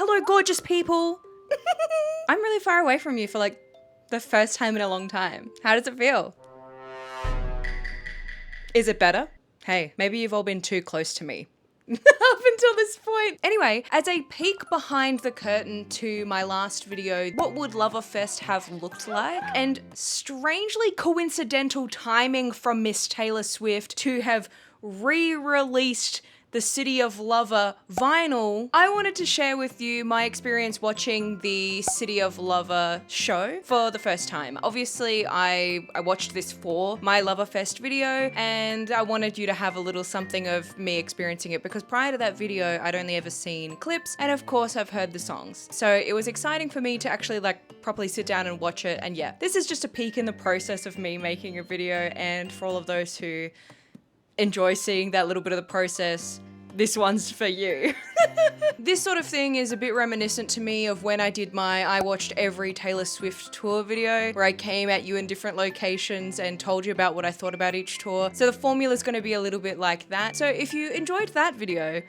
Hello, gorgeous people. I'm really far away from you for like the first time in a long time. How does it feel? Is it better? Hey, maybe you've all been too close to me. Up until this point. Anyway, as a peek behind the curtain to my last video, what would Loverfest have looked like? And strangely coincidental timing from Miss Taylor Swift to have re-released the City of Lover vinyl, I wanted to share with you my experience watching the City of Lover show for the first time. Obviously, I watched this for my Loverfest video, and I wanted you to have a little something of me experiencing it because prior to that video, I'd only ever seen clips, and of course, I've heard the songs. So it was exciting for me to actually properly sit down and watch it, and yeah, this is just a peek in the process of me making a video, and for all of those who enjoy seeing that little bit of the process, this one's for you. This sort of thing is a bit reminiscent to me of when I did my I watched every Taylor Swift tour video, where I came at you in different locations and told you about what I thought about each tour. So the formula is going to be a little bit like that. So if you enjoyed that video,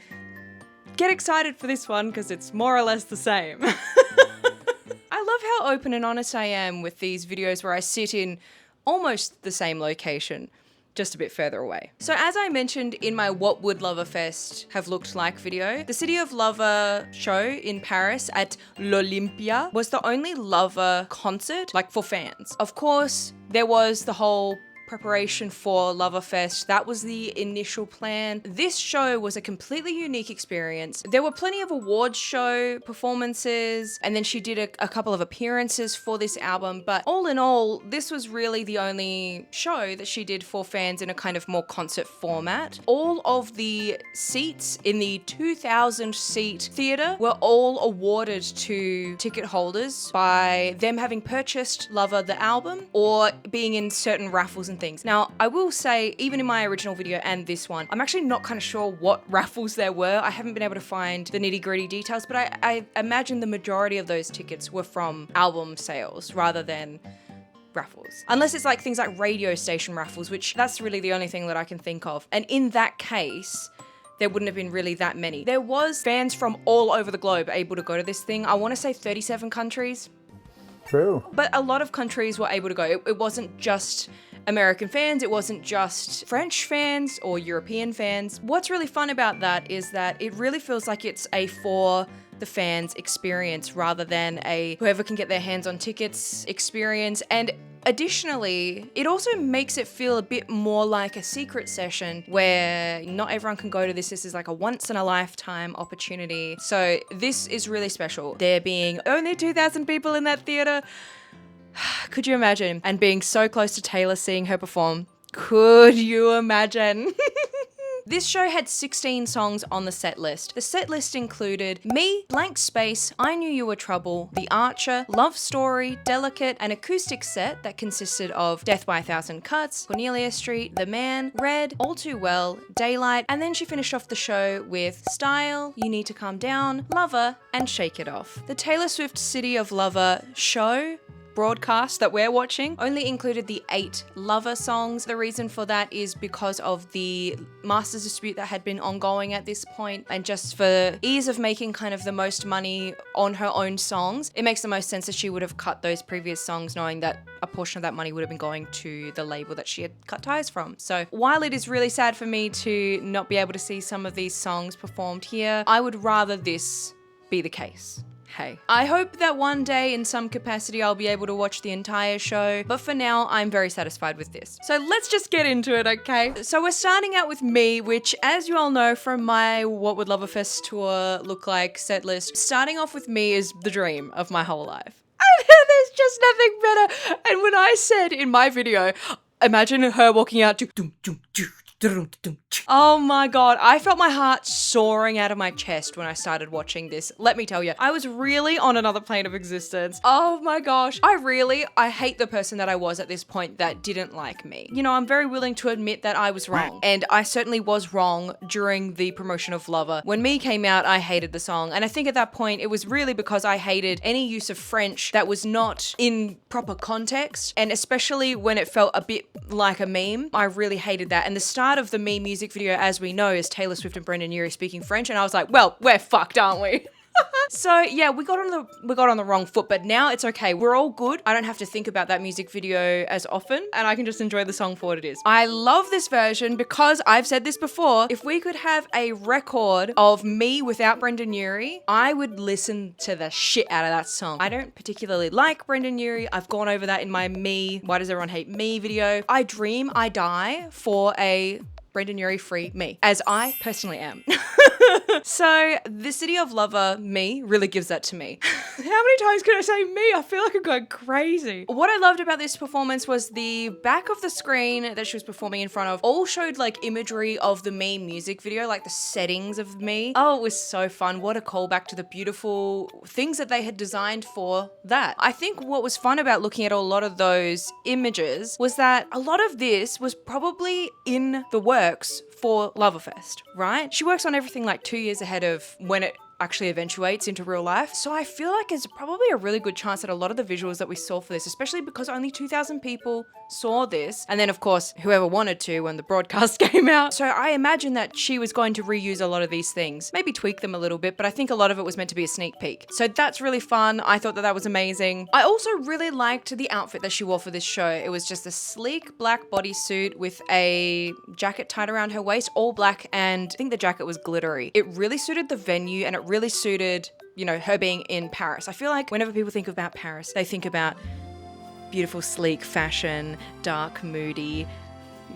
get excited for this one because it's more or less the same. I love how open and honest I am with these videos where I sit in almost the same location, just a bit further away. So as I mentioned in my What Would Loverfest Have Looked Like video, the City of Lover show in Paris at l'Olympia was the only Lover concert, for fans. Of course, there was the whole preparation for Loverfest. That was the initial plan. This show was a completely unique experience. There were plenty of awards show performances, and then she did a couple of appearances for this album, but all in all, this was really the only show that she did for fans in a kind of more concert format. All of the seats in the 2,000 seat theatre were all awarded to ticket holders by them having purchased Lover the album or being in certain raffles and things. Now, I will say, even in my original video and this one, I'm actually not kind of sure what raffles there were. I haven't been able to find the nitty-gritty details, but I imagine the majority of those tickets were from album sales rather than raffles. Unless it's things like radio station raffles, which that's really the only thing that I can think of. And in that case, there wouldn't have been really that many. There was fans from all over the globe able to go to this thing. I want to say 37 countries. True. But a lot of countries were able to go. It wasn't just American fans, it wasn't just French fans or European fans. What's really fun about that is that it really feels like it's a for the fans experience rather than a whoever can get their hands on tickets experience. And additionally, it also makes it feel a bit more like a secret session where not everyone can go to this. This is like a once in a lifetime opportunity. So this is really special. There being only 2,000 people in that theater. Could you imagine? And being so close to Taylor, seeing her perform. Could you imagine? This show had 16 songs on the set list. The set list included Me, Blank Space, I Knew You Were Trouble, The Archer, Love Story, Delicate, an acoustic set that consisted of Death by a Thousand Cuts, Cornelia Street, The Man, Red, All Too Well, Daylight, and then she finished off the show with Style, You Need to Calm Down, Lover, and Shake It Off. The Taylor Swift City of Lover show broadcast that we're watching only included the 8 Lover songs. The reason for that is because of the masters dispute that had been ongoing at this point, and just for ease of making kind of the most money on her own songs, it makes the most sense that she would have cut those previous songs knowing that a portion of that money would have been going to the label that she had cut ties from. So while it is really sad for me to not be able to see some of these songs performed here, I would rather this be the case. Hey, I hope that one day in some capacity I'll be able to watch the entire show, but for now I'm very satisfied with this. So let's just get into it, okay? So we're starting out with Me, which, as you all know from my What Would Loverfest tour look like set list, starting off with Me is the dream of my whole life. There's just nothing better. And when I said in my video, imagine her walking out to oh my god, I felt my heart soaring out of my chest when I started watching this. Let me tell you, I was really on another plane of existence. Oh my gosh. I hate the person that I was at this point that didn't like me. You know, I'm very willing to admit that I was wrong. And I certainly was wrong during the promotion of Lover. When Me came out, I hated the song. And I think at that point, it was really because I hated any use of French that was not in proper context. And especially when it felt a bit like a meme, I really hated that. And the start of the Me music video, as we know, is Taylor Swift and Brendan Urie speaking French, and I was like, well, we're fucked, aren't we? So yeah, we got on the wrong foot, but now it's okay. We're all good. I don't have to think about that music video as often, and I can just enjoy the song for what it is. I love this version because I've said this before. If we could have a record of me without Brendan Urie, I would listen to the shit out of that song. I don't particularly like Brendan Urie. I've gone over that in my Me, Why Does Everyone Hate Me video. I dream I die for a Brendan Urie free me, as I personally am. So the City of Lover, me, really gives that to me. How many times can I say me? I feel like I'm going crazy. What I loved about this performance was the back of the screen that she was performing in front of all showed like imagery of the Me music video, like the settings of Me. Oh, it was so fun. What a callback to the beautiful things that they had designed for that. I think what was fun about looking at a lot of those images was that a lot of this was probably in the works for Loverfest, right? She works on everything like 2 years ahead of when it actually eventuates into real life. So I feel like it's probably a really good chance that a lot of the visuals that we saw for this, especially because only 2,000 people saw this, and then of course whoever wanted to when the broadcast came out. So I imagine that she was going to reuse a lot of these things, maybe tweak them a little bit, but I think a lot of it was meant to be a sneak peek. So that's really fun. I thought that that was amazing. I also really liked the outfit that she wore for this show. It was just a sleek black bodysuit with a jacket tied around her waist, all black, and I think the jacket was glittery. It really suited the venue, and it really suited, you know, her being in Paris. I feel like whenever people think about Paris, they think about beautiful, sleek fashion, dark, moody,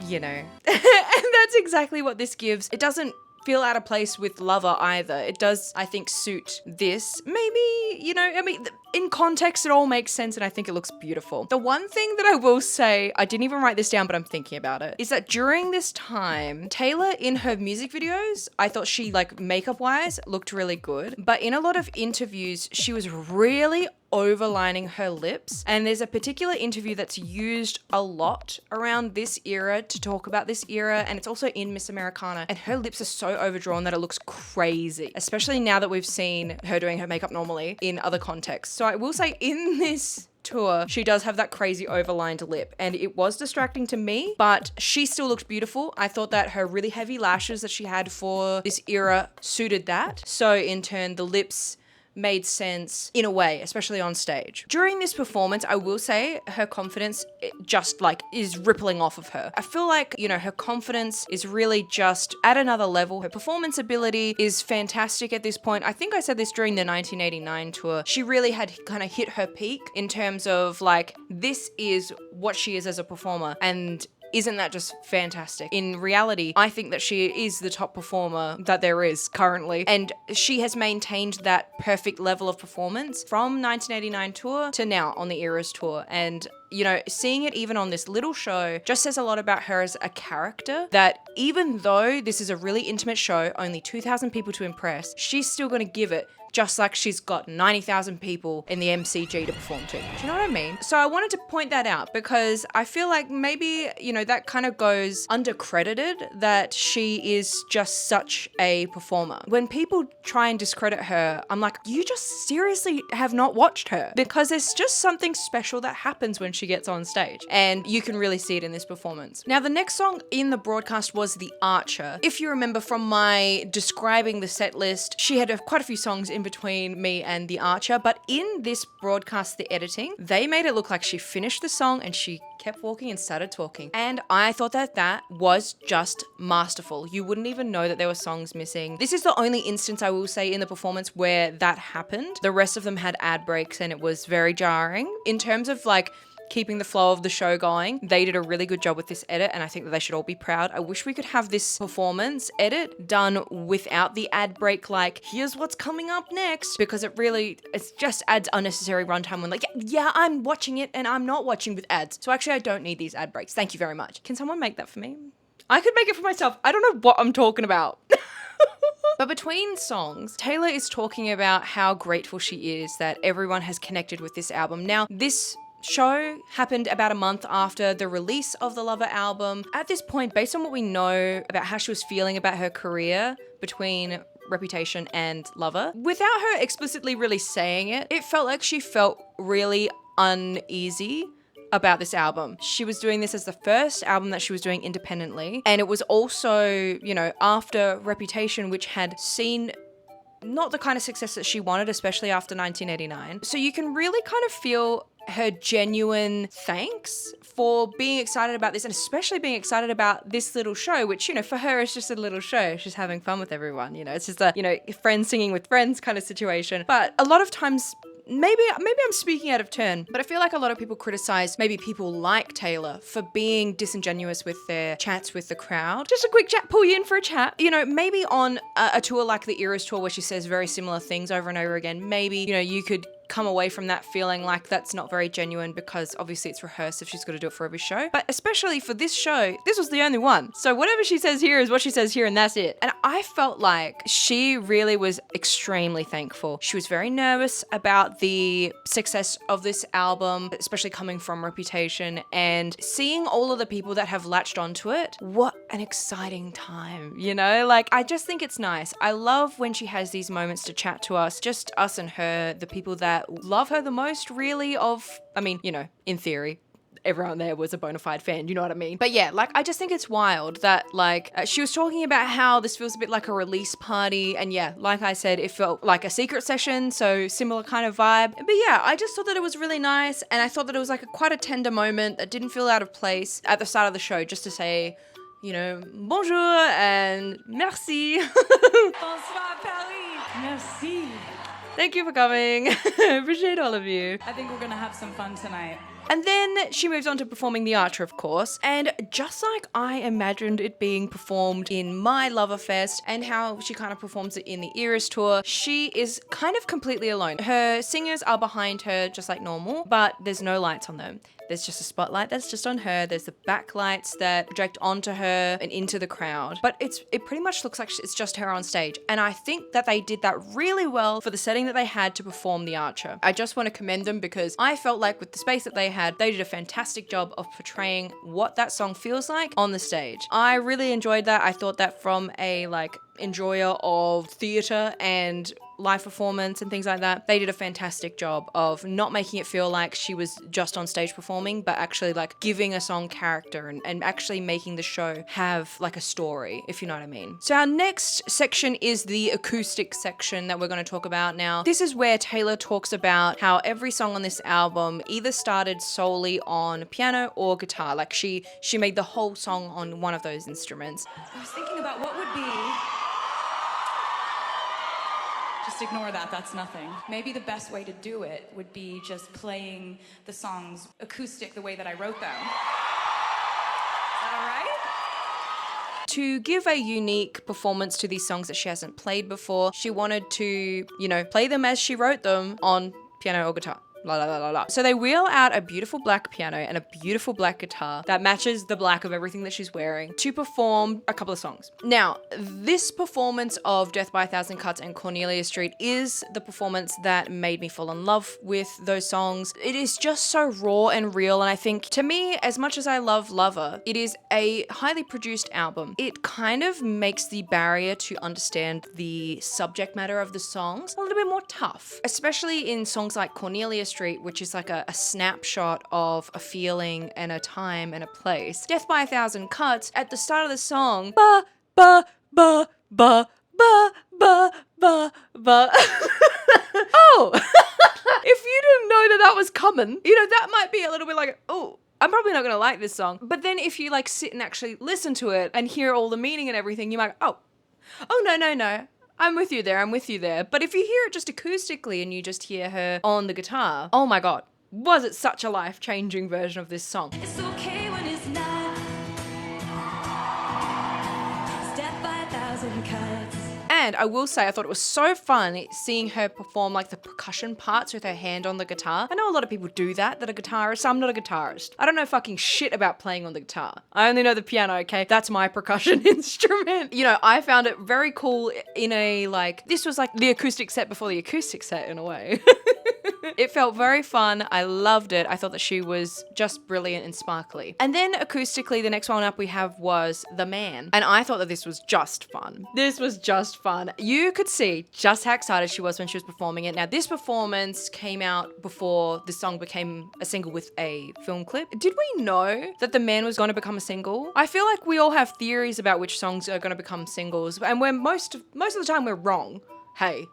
you know. And that's exactly what this gives. It doesn't feel out of place with Lover either. It does, I think, suit this. Maybe, you know, I mean, in context, it all makes sense, and I think it looks beautiful. The one thing that I will say, I didn't even write this down, but I'm thinking about it, is that during this time, Taylor in her music videos, I thought she, like, makeup-wise, looked really good. But in a lot of interviews, she was really overlining her lips, and there's a particular interview that's used a lot around this era to talk about this era, and it's also in Miss Americana, and her lips are so overdrawn that it looks crazy, especially now that we've seen her doing her makeup normally in other contexts. So I will say in this tour, she does have that crazy overlined lip, and it was distracting to me, but she still looked beautiful. I thought that her really heavy lashes that she had for this era suited that. So in turn, the lips made sense in a way, especially on stage. During this performance, I will say her confidence just like is rippling off of her. I feel like, you know, her confidence is really just at another level. Her performance ability is fantastic at this point. I think I said this during the 1989 tour. She really had kind of hit her peak in terms of like, this is what she is as a performer, and isn't that just fantastic? In reality, I think that she is the top performer that there is currently, and she has maintained that perfect level of performance from 1989 tour to now on the Eras tour. And you know, seeing it even on this little show just says a lot about her as a character, that even though this is a really intimate show, only 2,000 people to impress, she's still going to give it just like she's got 90,000 people in the MCG to perform to. Do you know what I mean? So I wanted to point that out because I feel like maybe, you know, that kind of goes undercredited, that she is just such a performer. When people try and discredit her, I'm like, you just seriously have not watched her, because there's just something special that happens when she gets on stage, and you can really see it in this performance. Now, the next song in the broadcast was The Archer. If you remember from my describing the set list, she had quite a few songs in between me and The Archer, but in this broadcast, the editing, they made it look like she finished the song and she kept walking and started talking. And I thought that that was just masterful. You wouldn't even know that there were songs missing. This is the only instance I will say in the performance where that happened. The rest of them had ad breaks and it was very jarring. In terms of like keeping the flow of the show going, they did a really good job with this edit, and I think that they should all be proud. I wish we could have this performance edit done without the ad break, like, here's what's coming up next, because it just adds unnecessary runtime when like, yeah, I'm watching it and I'm not watching with ads. So actually I don't need these ad breaks. Thank you very much. Can someone make that for me? I could make it for myself. I don't know what I'm talking about. But between songs, Taylor is talking about how grateful she is that everyone has connected with this album. Now, this show happened about a month after the release of the Lover album. At this point, based on what we know about how she was feeling about her career between Reputation and Lover, without her explicitly really saying it, it felt like she felt really uneasy about this album. She was doing this as the first album that she was doing independently, and it was also, you know, after Reputation, which had seen not the kind of success that she wanted, especially after 1989. So you can really kind of feel her genuine thanks for being excited about this, and especially being excited about this little show, which, you know, for her is just a little show. She's having fun with everyone, you know, it's just a, you know, friends singing with friends kind of situation. But a lot of times, maybe I'm speaking out of turn, but I feel like a lot of people criticize maybe people like Taylor for being disingenuous with their chats with the crowd. Just a quick chat, pull you in for a chat. You know, maybe on a tour like the Eras tour where she says very similar things over and over again, maybe, you know, you could come away from that feeling like that's not very genuine, because obviously it's rehearsed if she's got to do it for every show. But especially for this show, this was the only one. So whatever she says here is what she says here, and that's it. And I felt like she really was extremely thankful. She was very nervous about the success of this album, especially coming from Reputation, and seeing all of the people that have latched onto it. What an exciting time, you know? Like, I just think it's nice. I love when she has these moments to chat to us, just us and her, the people that love her the most, really, I mean, you know, in theory, everyone there was a bona fide fan, you know what I mean? But yeah, like, I just think it's wild that, like, she was talking about how this feels a bit like a release party, and yeah, like I said, it felt like a secret session, so similar kind of vibe. But yeah, I just thought that it was really nice, and I thought that it was like quite a tender moment that didn't feel out of place at the start of the show, just to say, you know, bonjour and merci. Bonsoir Paris. Merci. Thank you for coming. I appreciate all of you. I think we're gonna have some fun tonight. And then she moves on to performing The Archer, of course. And just like I imagined it being performed in My Loverfest and how she kind of performs it in the Eras tour, she is kind of completely alone. Her singers are behind her just like normal, but there's no lights on them. There's just a spotlight that's just on her. There's the backlights that project onto her and into the crowd. But it pretty much looks like it's just her on stage. And I think that they did that really well for the setting that they had to perform The Archer. I just want to commend them, because I felt like with the space that they had, they did a fantastic job of portraying what that song feels like on the stage. I really enjoyed that. I thought that from a enjoyer of theatre and live performance and things like that, they did a fantastic job of not making it feel like she was just on stage performing, but actually like giving a song character and actually making the show have like a story, if you know what I mean. So our next section is the acoustic section that we're going to talk about now. This is where Taylor talks about how every song on this album either started solely on piano or guitar. Like she made the whole song on one of those instruments. I was thinking about what would be... Just ignore that, that's nothing. Maybe the best way to do it would be just playing the songs acoustic the way that I wrote them. Is that all right? To give a unique performance to these songs that she hasn't played before, she wanted to, you know, play them as she wrote them on piano or guitar. La, la, la, la, la. So they wheel out a beautiful black piano and a beautiful black guitar that matches the black of everything that she's wearing to perform a couple of songs. Now, this performance of Death by a Thousand Cuts and Cornelia Street is the performance that made me fall in love with those songs. It is just so raw and real, and I think, to me, as much as I love Lover, it is a highly produced album. It kind of makes the barrier to understand the subject matter of the songs a little bit more tough, especially in songs like Cornelia Street, which is like a snapshot of a feeling and a time and a place. Death by a Thousand Cuts, at the start of the song, ba, ba, ba, ba, ba, ba, ba, ba. Oh, if you didn't know that was coming, you know, that might be a little bit like, oh, I'm probably not gonna like this song. But then if you like sit and actually listen to it and hear all the meaning and everything, you might go, oh, no. I'm with you there. But if you hear it just acoustically and you just hear her on the guitar, oh my God, was it such a life-changing version of this song. It's okay when it's not. Step by a thousand cuts. And I will say, I thought it was so fun seeing her perform like the percussion parts with her hand on the guitar. I know a lot of people do that are guitarists. I'm not a guitarist. I don't know fucking shit about playing on the guitar. I only know the piano, okay? That's my percussion instrument. You know, I found it very cool in a this was like the acoustic set before the acoustic set in a way. It felt very fun. I loved it. I thought that she was just brilliant and sparkly. And then acoustically, the next one up we have was The Man. And I thought that this was just fun. This was just fun. You could see just how excited she was when she was performing it. Now, this performance came out before the song became a single with a film clip. Did we know that The Man was going to become a single? I feel like we all have theories about which songs are going to become singles, and most of the time we're wrong. hey,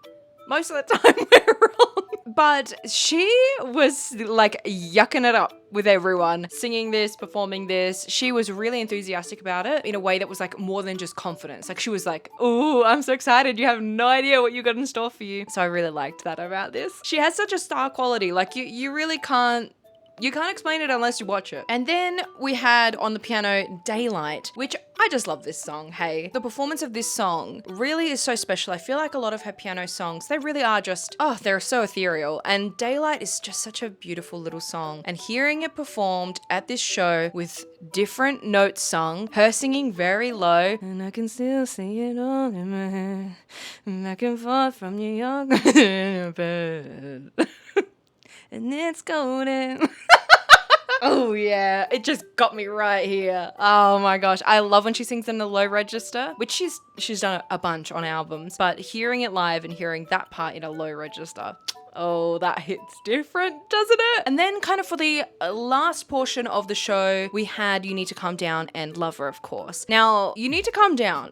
most of the time we're wrong. But she was like yucking it up with everyone, singing this, performing this. She was really enthusiastic about it in a way that was like more than just confidence. Like she was like, "Oh, I'm so excited. You have no idea what you got in store for you." So I really liked that about this. She has such a star quality. Like you really can't explain it unless you watch it. And then we had on the piano Daylight, which I just love this song, hey. The performance of this song really is so special. I feel like a lot of her piano songs, they really are just, they're so ethereal. And Daylight is just such a beautiful little song. And hearing it performed at this show with different notes sung, her singing very low, and I can still see it all in my head, back and forth from New York in your bed. And it's golden. Oh yeah, it just got me right here. Oh my gosh, I love when she sings in the low register, which she's done a bunch on albums, but hearing it live and hearing that part in a low register, oh, that hits different, doesn't it? And then kind of for the last portion of the show, we had You Need to Calm Down and Lover, of course. Now, You Need to Calm Down.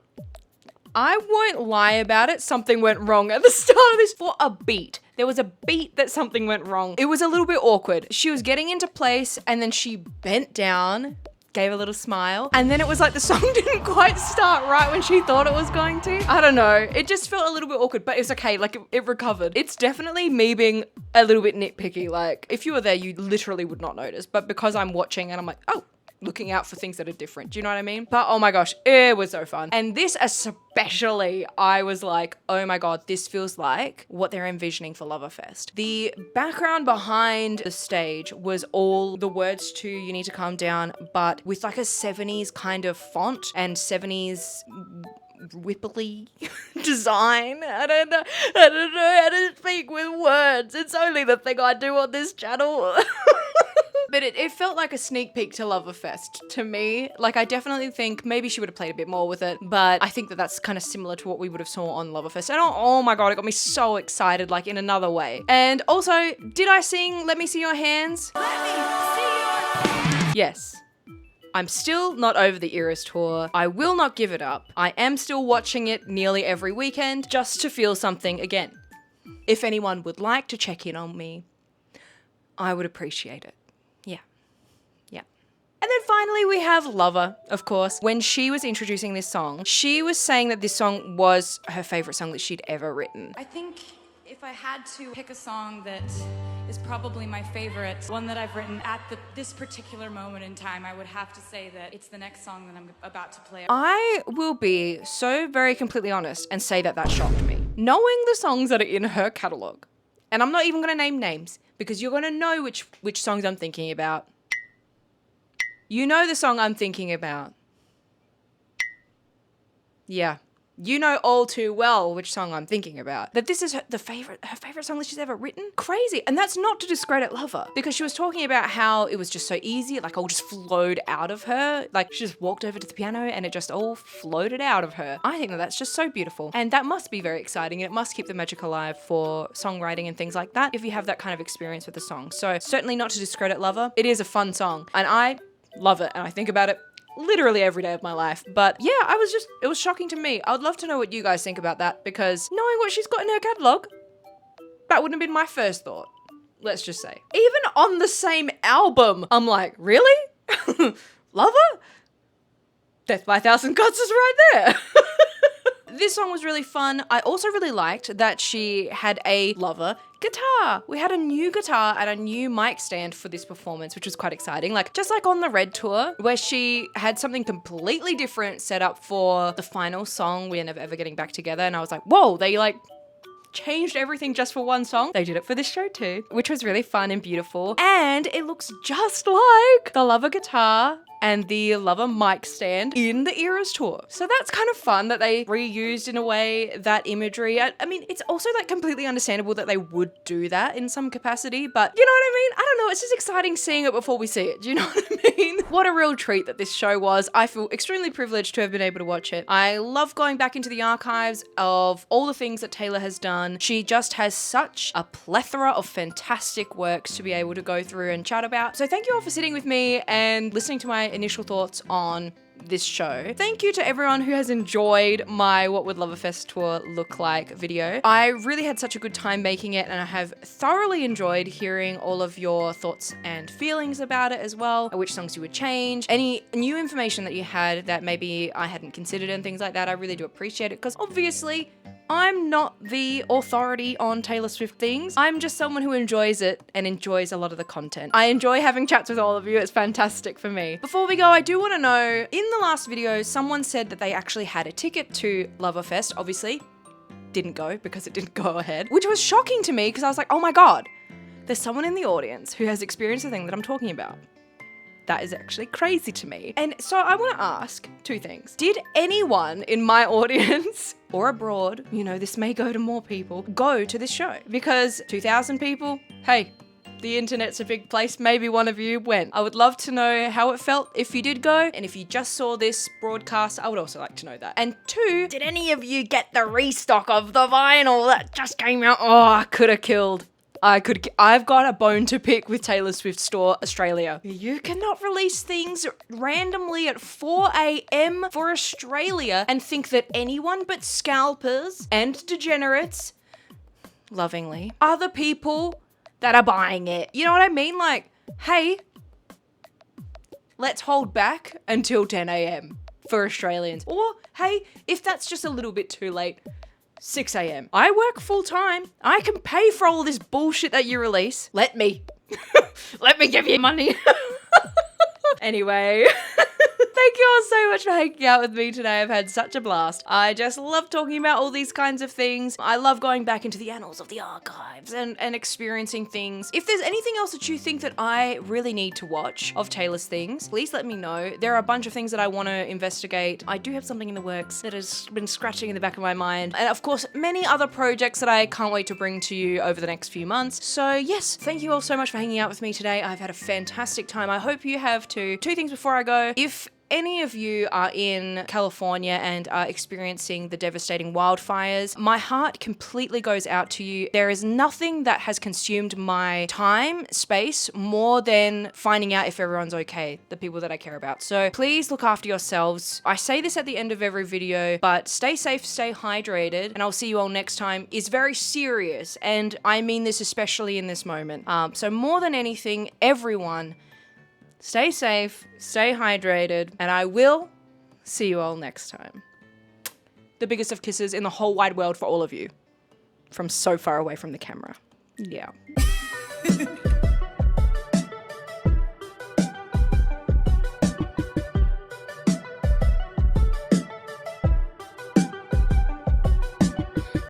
I won't lie about it, something went wrong at the start of this for a beat. There was a beat that something went wrong. It was a little bit awkward. She was getting into place and then she bent down, gave a little smile, and then it was like the song didn't quite start right when she thought it was going to. I don't know. It just felt a little bit awkward, but it's okay. Like it recovered. It's definitely me being a little bit nitpicky. Like if you were there, you literally would not notice. But because I'm watching and I'm like, oh, looking out for things that are different. Do you know what I mean? But oh my gosh, it was so fun. And this especially, I was like, oh my God, this feels like what they're envisioning for Loverfest. The background behind the stage was all the words to You Need to Calm Down, but with like a 70s kind of font and 70s wibbly design. I don't know how to speak with words. It's only the thing I do on this channel. But it felt like a sneak peek to Loverfest to me. Like I definitely think maybe she would have played a bit more with it, but I think that that's kind of similar to what we would have saw on Loverfest. And oh my God, it got me so excited, like in another way. And also, did I sing Let Me See Your Hands? Let me see your hands. Yes. I'm still not over the Eras tour. I will not give it up. I am still watching it nearly every weekend just to feel something again. If anyone would like to check in on me, I would appreciate it. Yeah. And then finally we have Lover, of course. When she was introducing this song, she was saying that this song was her favorite song that she'd ever written. I think if I had to pick a song that is probably my favorite, one that I've written at this particular moment in time, I would have to say that it's the next song that I'm about to play. I will be so very completely honest and say that that shocked me. Knowing the songs that are in her catalogue, and I'm not even going to name names because you're going to know which songs I'm thinking about. You know the song I'm thinking about. Yeah. You know all too well which song I'm thinking about. That this is her favorite song that she's ever written? Crazy. And that's not to discredit Lover, because she was talking about how it was just so easy, like all just flowed out of her. Like she just walked over to the piano and it just all floated out of her. I think that that's just so beautiful. And that must be very exciting. And it must keep the magic alive for songwriting and things like that if you have that kind of experience with the song. So certainly not to discredit Lover. It is a fun song. And I love it. And I think about it literally every day of my life. But yeah, it was shocking to me. I would love to know what you guys think about that, because knowing what she's got in her catalogue, that wouldn't have been my first thought. Let's just say. Even on the same album, I'm like, really? Lover? Death by a Thousand Cuts is right there. This song was really fun. I also really liked that she had a Lover guitar. We had a new guitar and a new mic stand for this performance, which was quite exciting. Like just like on the Red tour, where she had something completely different set up for the final song, We Are Never Ever Getting Back Together. And I was like, whoa, they like changed everything just for one song. They did it for this show too, which was really fun and beautiful. And it looks just like the Lover guitar and the Lover mic stand in the Eras tour. So that's kind of fun that they reused in a way that imagery. I mean, it's also like completely understandable that they would do that in some capacity, but you know what I mean? I don't know, it's just exciting seeing it before we see it. Do you know what I mean? What a real treat that this show was. I feel extremely privileged to have been able to watch it. I love going back into the archives of all the things that Taylor has done. She just has such a plethora of fantastic works to be able to go through and chat about. So thank you all for sitting with me and listening to my initial thoughts on this show. Thank you to everyone who has enjoyed my What Would Loverfest tour look like video. I really had such a good time making it, and I have thoroughly enjoyed hearing all of your thoughts and feelings about it as well, which songs you would change, any new information that you had that maybe I hadn't considered and things like that. I really do appreciate it because obviously I'm not the authority on Taylor Swift things. I'm just someone who enjoys it and enjoys a lot of the content. I enjoy having chats with all of you. It's fantastic for me. Before we go, I do want to know, in the last video, someone said that they actually had a ticket to Loverfest. Obviously, didn't go because it didn't go ahead, which was shocking to me because I was like, oh my God, there's someone in the audience who has experienced the thing that I'm talking about. That is actually crazy to me. And so I want to ask two things. Did anyone in my audience or abroad, you know, this may go to more people, go to this show? Because 2,000 people, hey, the internet's a big place. Maybe one of you went. I would love to know how it felt if you did go. And if you just saw this broadcast, I would also like to know that. And two, did any of you get the restock of the vinyl that just came out? Oh, I could have killed. I've got a bone to pick with Taylor Swift Store Australia. You cannot release things randomly at 4 a.m. for Australia and think that anyone but scalpers and degenerates, lovingly, are the people that are buying it. You know what I mean? Like, hey, let's hold back until 10 a.m. for Australians. Or, hey, if that's just a little bit too late, 6 a.m. I work full time. I can pay for all this bullshit that you release. Let me. Let me give you money. Anyway, thank you all so much for hanging out with me today. I've had such a blast. I just love talking about all these kinds of things. I love going back into the annals of the archives and experiencing things. If there's anything else that you think that I really need to watch of Taylor's things, please let me know. There are a bunch of things that I want to investigate. I do have something in the works that has been scratching in the back of my mind. And of course, many other projects that I can't wait to bring to you over the next few months. So yes, thank you all so much for hanging out with me today. I've had a fantastic time. I hope you have too. Two things before I go. If any of you are in California and are experiencing the devastating wildfires, my heart completely goes out to you. There is nothing that has consumed my time, space, more than finding out if everyone's okay, the people that I care about. So please look after yourselves. I say this at the end of every video, but stay safe, stay hydrated, and I'll see you all next time, is very serious, and I mean this especially in this moment. So more than anything, everyone, stay safe, stay hydrated, and I will see you all next time. The biggest of kisses in the whole wide world for all of you. From so far away from the camera. Yeah.